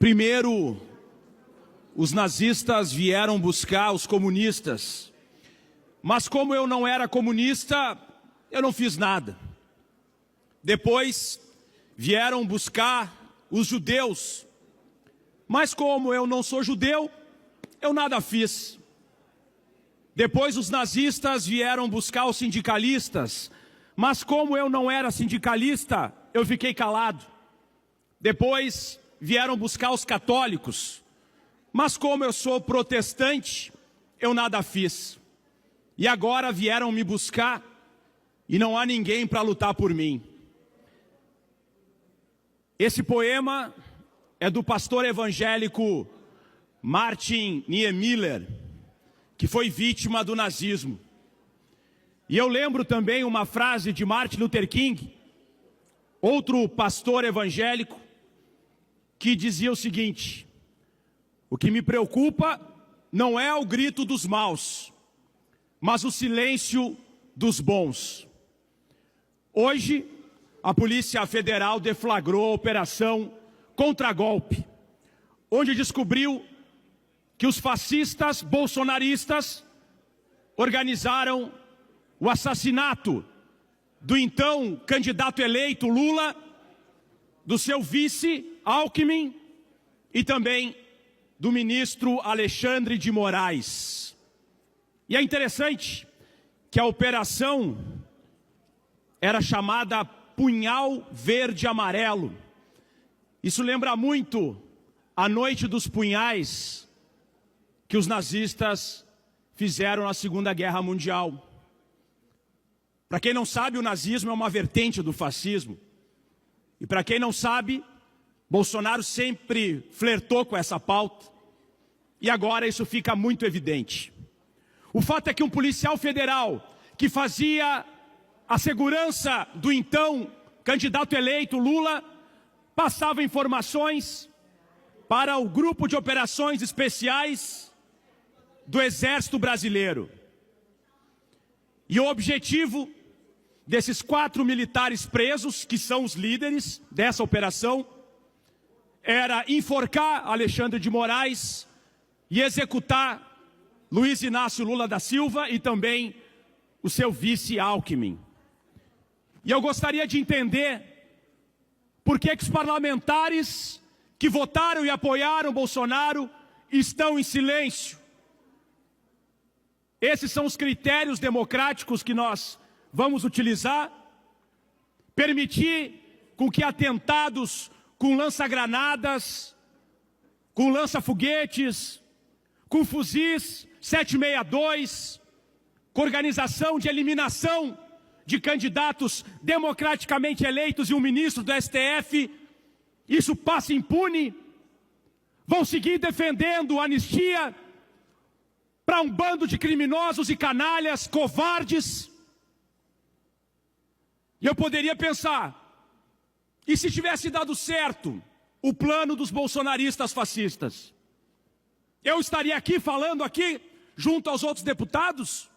Primeiro, os nazistas vieram buscar os comunistas, mas como eu não era comunista, eu não fiz nada. Depois, vieram buscar os judeus, mas como eu não sou judeu, eu nada fiz. Depois, os nazistas vieram buscar os sindicalistas, mas como eu não era sindicalista, eu fiquei calado. Depois, vieram buscar os católicos, mas como eu sou protestante, eu nada fiz. E agora vieram me buscar e não há ninguém para lutar por mim. Esse poema é do pastor evangélico Martin Niemöller, que foi vítima do nazismo. E eu lembro também uma frase de Martin Luther King, outro pastor evangélico, que dizia o seguinte: o que me preocupa não é o grito dos maus, mas o silêncio dos bons. Hoje, a Polícia Federal deflagrou a operação Contragolpe, onde descobriu que os fascistas bolsonaristas organizaram o assassinato do então candidato eleito Lula, do seu vice Alckmin e também do ministro Alexandre de Moraes. E é interessante que a operação era chamada Punhal Verde Amarelo. Isso lembra muito a Noite dos Punhais que os nazistas fizeram na Segunda Guerra Mundial. Para quem não sabe, o nazismo é uma vertente do fascismo. E para quem não sabe, Bolsonaro sempre flertou com essa pauta. E agora isso fica muito evidente. O fato é que um policial federal que fazia a segurança do então candidato eleito Lula passava informações para o grupo de operações especiais do Exército Brasileiro. E o objetivo desses 4 militares presos, que são os líderes dessa operação, era enforcar Alexandre de Moraes e executar Luiz Inácio Lula da Silva e também o seu vice Alckmin. E eu gostaria de entender por que os parlamentares que votaram e apoiaram Bolsonaro estão em silêncio. Esses são os critérios democráticos que nós vamos utilizar. Permitir com que atentados com lança-granadas, com lança-foguetes, com fuzis 762, com organização de eliminação de candidatos democraticamente eleitos e um ministro do STF, isso passa impune. Vão seguir defendendo anistia para um bando de criminosos e canalhas, covardes. E eu poderia pensar, e se tivesse dado certo o plano dos bolsonaristas fascistas? Eu estaria aqui falando aqui, junto aos outros deputados?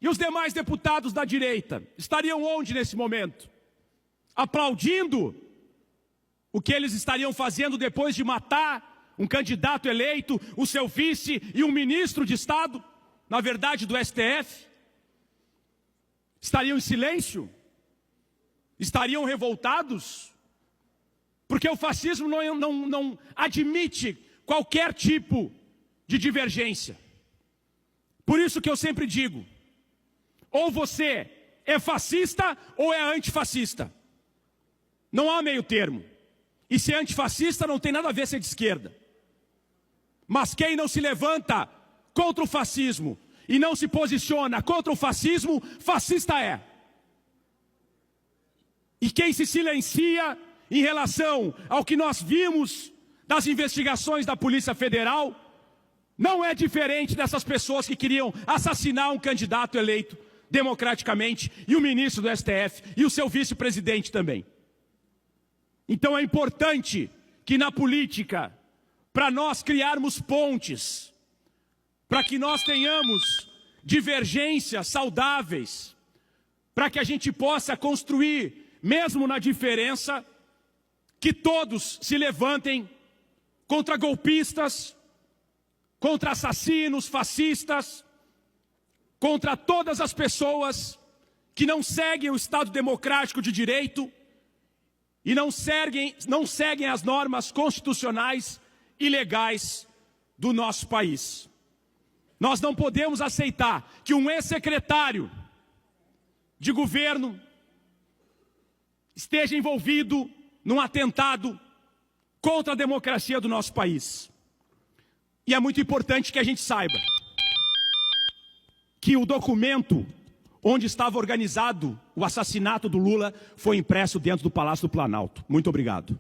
E os demais deputados da direita estariam onde nesse momento? Aplaudindo o que eles estariam fazendo depois de matar um candidato eleito, o seu vice e um ministro de Estado, na verdade do STF? Estariam em silêncio? Estariam revoltados? Porque o fascismo não admite qualquer tipo de divergência. Por isso que eu sempre digo, ou você é fascista ou é antifascista. Não há meio termo. E ser antifascista não tem nada a ver ser de esquerda. Mas quem não se levanta contra o fascismo e não se posiciona contra o fascismo, fascista é. E quem se silencia em relação ao que nós vimos das investigações da Polícia Federal, não é diferente dessas pessoas que queriam assassinar um candidato eleito democraticamente e o ministro do STF e o seu vice-presidente também. Então é importante que na política, para nós criarmos pontes, para que nós tenhamos divergências saudáveis, para que a gente possa construir, mesmo na diferença, que todos se levantem contra golpistas, contra assassinos, fascistas, contra todas as pessoas que não seguem o Estado democrático de direito e não seguem as normas constitucionais e legais do nosso país. Nós não podemos aceitar que um ex-secretário de governo esteja envolvido num atentado contra a democracia do nosso país. E é muito importante que a gente saiba que o documento onde estava organizado o assassinato do Lula foi impresso dentro do Palácio do Planalto. Muito obrigado.